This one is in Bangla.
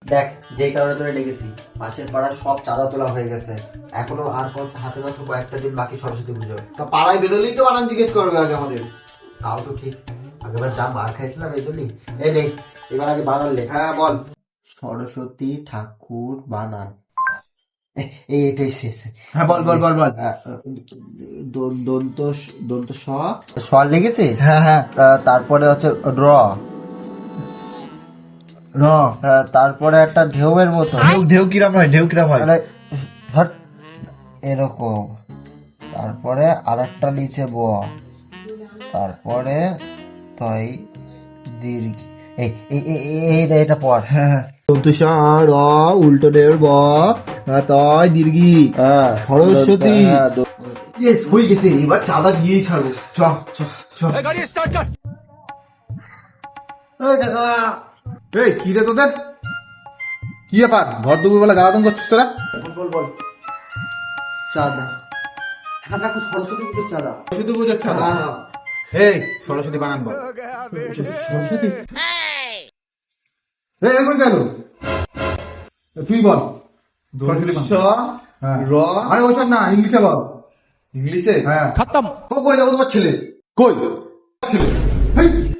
দেখ, যে কারণে তোরে ডেকেছি, পাশের পাড়ার সব চাঁদা তোলা হয়ে গেছে, এখনো আর হাতে মাত্র কয়েকটা দিন বাকি সরস্বতী পুজো। তা পাড়ায় বেরোলেই তো বানান জিজ্ঞেস করবে আগে আমাদের। তাও তো ঠিক, আগেবার যা মার খাইছিলাম এই জন্যই। এই নে, এবার আগে বানালে। হ্যাঁ বল। সরস্বতী ঠাকুর বানান। এই এটাই শেষ। হ্যাঁ বল বল বল বল। দন্ত দন্ত স লিখেছিস? হ্যাঁ হ্যাঁ। তারপরে হচ্ছে র, র। তারপরে একটা ঢেউয়ের মতো, ঢেউ ঢেউ কিরাম হয়, ঢেউ কিরাম হয়? মানে হট এরকম, তারপরে আর একটা নিচে ব, তারপরে তই দীর্ঘ, এই এই এই- এই- এটা পর। হ্যাঁ হ্যাঁ। দন্তুসা র উল্টো ঢেউ ব তয় দীর্ঘি সরস্বতী। ইয়েস, হয়ে গেছে, এবার চাঁদা দিয়েই ছাড়বো। চ চ চ। এই কাকা, এই কি রে তোদের, কি ব্যাপার? ভর দুপুর বেলা জ্বালাতন করছিস তোরা? বল বল। চাঁদা। হ্যাঁ কাকু, সরস্বতী পুজোর চাঁদা। সরস্বতী পুজোর ছাড়া? হ্যাঁ। এই সরস্বতী বানান বল। সরস্বতী। এই এখন গেল, তুই বল। সরস্বতী স বানান। হ্যাঁ। র। আরে ওইসব না, ইংলিশে বল। ইংলিশে? হ্যাঁ। ও কই যাবো তোমার ছেলে? কই ছেলে? হেই,